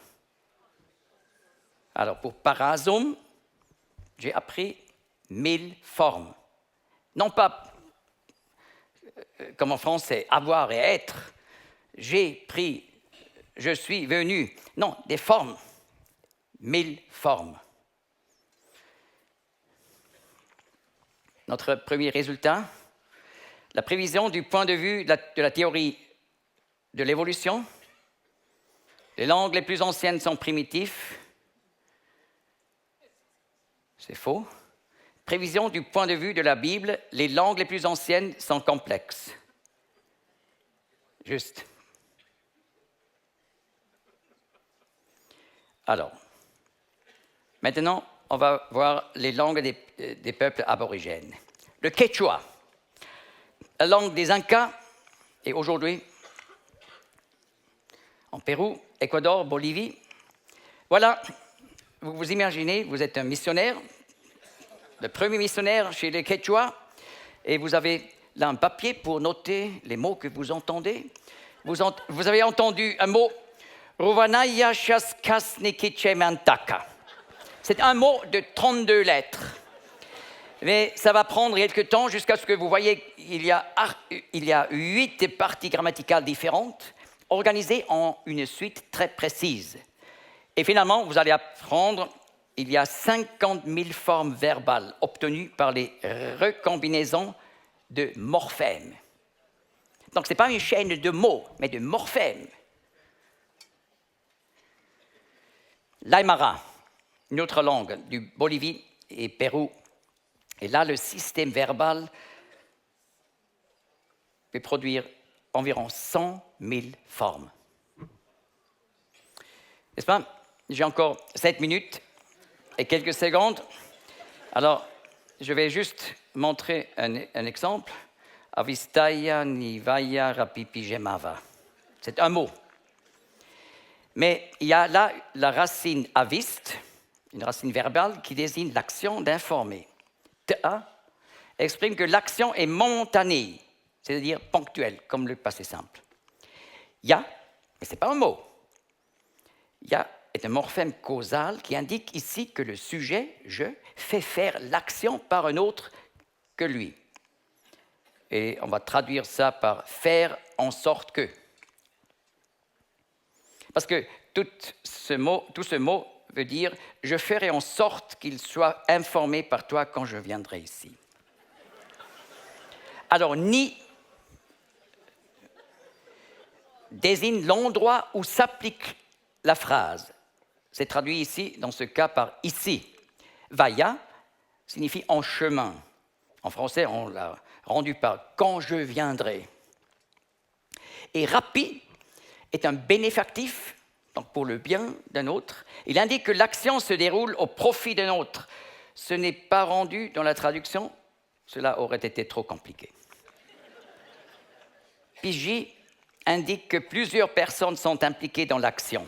Alors, pour parasum, j'ai appris 1000 formes. Non pas comme en français, avoir et être. J'ai pris, je suis venu. Non, des formes. 1000 formes. Notre premier résultat, la prévision du point de vue de la théorie de l'évolution. Les langues les plus anciennes sont primitives. C'est faux. Prévision du point de vue de la Bible, les langues les plus anciennes sont complexes. Juste. Alors, maintenant, on va voir les langues des peuples aborigènes. Le quechua, la langue des Incas, et aujourd'hui, en Pérou, Équateur, Bolivie. Voilà, vous vous imaginez, vous êtes un missionnaire, le premier missionnaire chez les Quechua, et vous avez là un papier pour noter les mots que vous entendez. Vous avez entendu un mot, Ruvanaya Shaskasnikichemantaka. C'est un mot de 32 lettres. Mais ça va prendre quelque temps jusqu'à ce que vous voyez qu'il y a 8 parties grammaticales différentes, organisées en une suite très précise. Et finalement, vous allez apprendre il y a 50 000 formes verbales obtenues par les recombinaisons de morphèmes. Donc, ce n'est pas une chaîne de mots, mais de morphèmes. L'aymara, une autre langue du Bolivie et Pérou. Et là, le système verbal peut produire environ 100 000 formes. N'est-ce pas? J'ai encore 7 minutes et quelques secondes. Alors, je vais juste montrer un exemple. Avistaya nivaya rapipijemava. C'est un mot. Mais il y a là la racine avist, une racine verbale qui désigne l'action d'informer. Ta exprime que l'action est momentanée, c'est-à-dire ponctuelle, comme le passé simple. Ya, mais ce n'est pas un mot. Ya est un morphème causal qui indique ici que le sujet, je, fait faire l'action par un autre que lui. Et on va traduire ça par « faire en sorte que ». Parce que tout ce mot veut dire « je ferai en sorte qu'il soit informé par toi quand je viendrai ici ». Alors, ni désigne l'endroit où s'applique la phrase. C'est traduit ici, dans ce cas, par « ici ». Vaya signifie « en chemin ». En français, on l'a rendu par « quand je viendrai ». Et rapi est un bénéfactif, donc pour le bien d'un autre. Il indique que l'action se déroule au profit d'un autre. Ce n'est pas rendu dans la traduction, cela aurait été trop compliqué. Piji indique que plusieurs personnes sont impliquées dans l'action.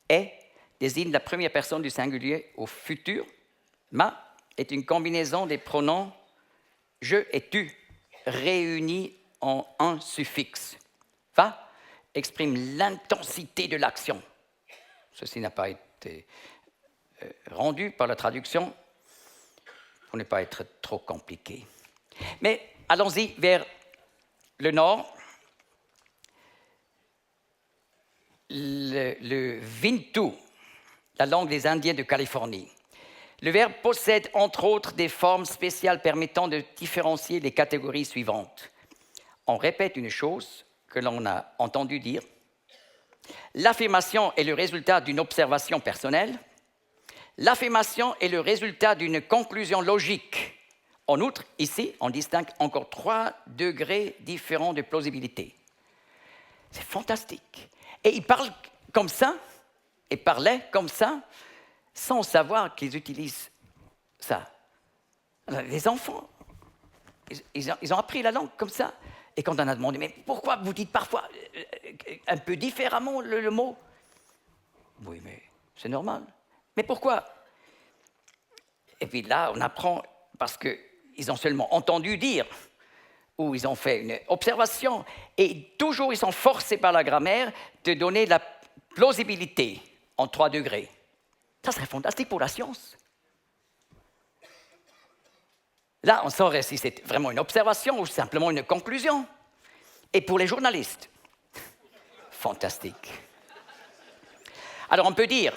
Et désigne la première personne du singulier au futur. Ma est une combinaison des pronoms je et tu réunis en un suffixe. Va exprime l'intensité de l'action. Ceci n'a pas été rendu par la traduction pour ne pas être trop compliqué. Mais allons-y vers le nord. Le Vintu, la langue des Indiens de Californie. Le verbe possède entre autres des formes spéciales permettant de différencier les catégories suivantes. On répète une chose que l'on a entendu dire. L'affirmation est le résultat d'une observation personnelle. L'affirmation est le résultat d'une conclusion logique. En outre, ici, on distingue encore 3 degrés différents de plausibilité. C'est fantastique. Et ils parlent comme ça, et parlaient comme ça, sans savoir qu'ils utilisent ça. Alors, les enfants, ils ont appris la langue comme ça. Et quand on a demandé, mais pourquoi vous dites parfois un peu différemment le mot? Oui, mais c'est normal. Mais pourquoi? Et puis là, on apprend parce qu'ils ont seulement entendu dire, ou ils ont fait une observation, et toujours ils sont forcés par la grammaire de donner la plausibilité en 3 degrés. Ça serait fantastique pour la science. Là, on saurait si c'est vraiment une observation ou simplement une conclusion. Et pour les journalistes, fantastique. Alors on peut dire,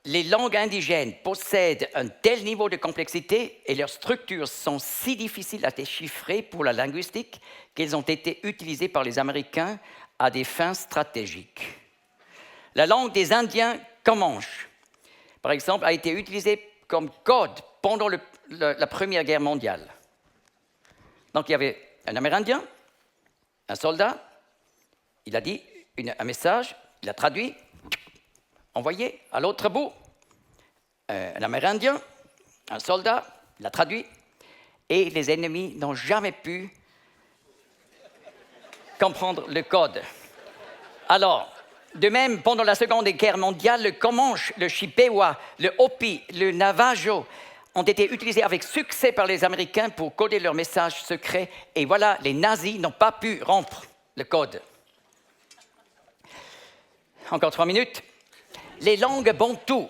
les langues indigènes possèdent un tel niveau de complexité et leurs structures sont si difficiles à déchiffrer pour la linguistique qu'elles ont été utilisées par les Américains à des fins stratégiques. La langue des Indiens Comanches, par exemple, a été utilisée comme code pendant la Première Guerre mondiale. Donc il y avait un Amérindien, un soldat, il a dit un message, il a traduit, envoyé à l'autre bout, un Amérindien, un soldat, il a traduit, et les ennemis n'ont jamais pu comprendre le code. Alors, de même, pendant la Seconde Guerre mondiale, le Comanche, le Chippewa, le Hopi, le Navajo ont été utilisés avec succès par les Américains pour coder leurs messages secrets. Et voilà, les nazis n'ont pas pu rompre le code. Encore 3 minutes. Les langues bantoues.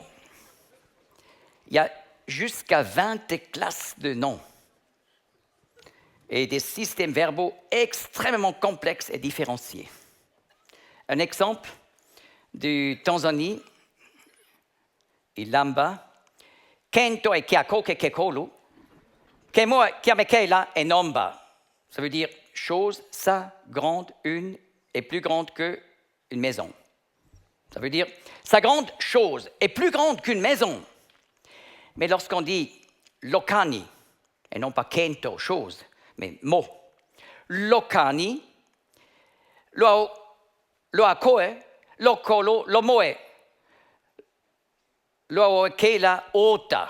Il y a jusqu'à 20 classes de noms et des systèmes verbaux extrêmement complexes et différenciés. Un exemple du Tanzanie, Ilamba, Kento e Kiakoke Kekolu, Kemoa Kiamekela e Nomba. Ça veut dire chose, ça, grande, une, est plus grande qu'une maison. Ça veut dire, sa grande chose est plus grande qu'une maison. Mais lorsqu'on dit lokani, et non pas kento, chose, mais mot, lokani, loakoe, lokolo, lomoe, loaokela, ota.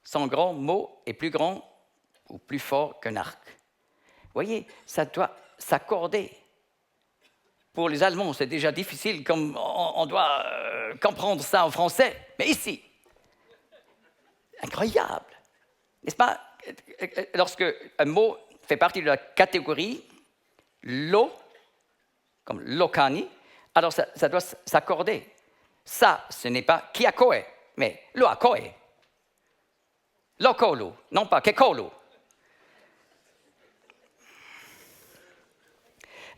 Son grand mot est plus grand ou plus fort qu'un arc. Vous voyez, ça doit s'accorder. Pour les Allemands, c'est déjà difficile, comme on doit comprendre ça en français. Mais ici, incroyable, n'est-ce pas? Lorsque un mot fait partie de la catégorie lo, comme lokani, alors ça doit s'accorder. Ça, ce n'est pas kiakoe, mais loakoe. Lokolu, non pas kekolu.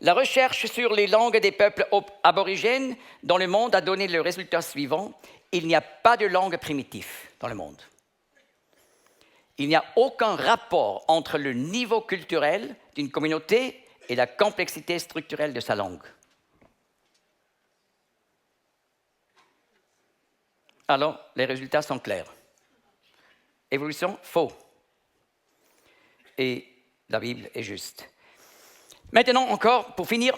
La recherche sur les langues des peuples aborigènes dans le monde a donné le résultat suivant. Il n'y a pas de langue primitive dans le monde. Il n'y a aucun rapport entre le niveau culturel d'une communauté et la complexité structurelle de sa langue. Alors, les résultats sont clairs. Évolution, faux. Et la Bible est juste. Maintenant, encore, pour finir,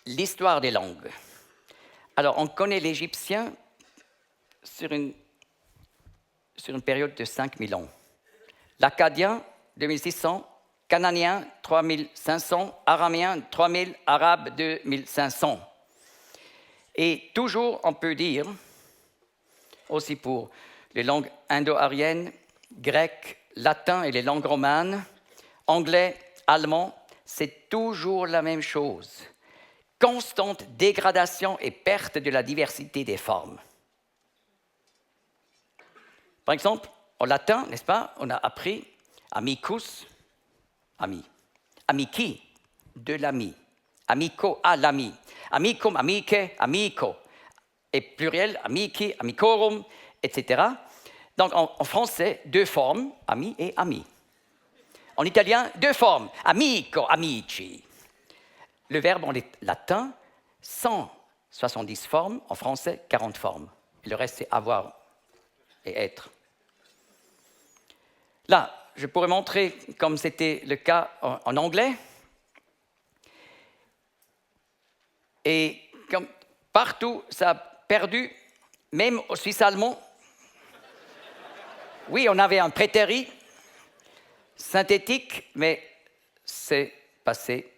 l'histoire des langues. Alors, on connaît l'égyptien sur une période de 5000 ans. L'akkadien, 2600, cananéen, 3500, araméen, 3000, arabe, 2500. Et toujours, on peut dire, aussi pour les langues indo-aryennes, grec, latin et les langues romanes, anglais, allemand, c'est toujours la même chose. Constante dégradation et perte de la diversité des formes. Par exemple, en latin, n'est-ce pas, on a appris amicus, ami. Amici, de l'ami. Amico, à l'ami. Amicum, amique, amico. Et pluriel, amici, amicorum, etc. Donc en français, 2 formes, ami et ami. En italien, 2 formes, amico, amici. Le verbe en latin, 170 formes, en français, 40 formes. Et le reste, c'est avoir et être. Là, je pourrais montrer, comme c'était le cas en anglais, et comme partout, ça a perdu, même au suisse allemand. Oui, on avait un prétérit synthétique, mais c'est passé.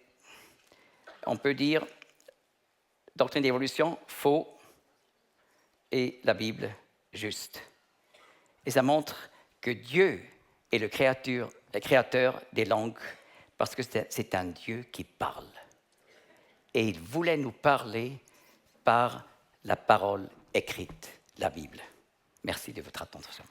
On peut dire doctrine d'évolution, faux, et la Bible, juste. Et ça montre que Dieu est le créateur des langues, parce que c'est un Dieu qui parle. Et il voulait nous parler par la parole écrite, la Bible. Merci de votre attention.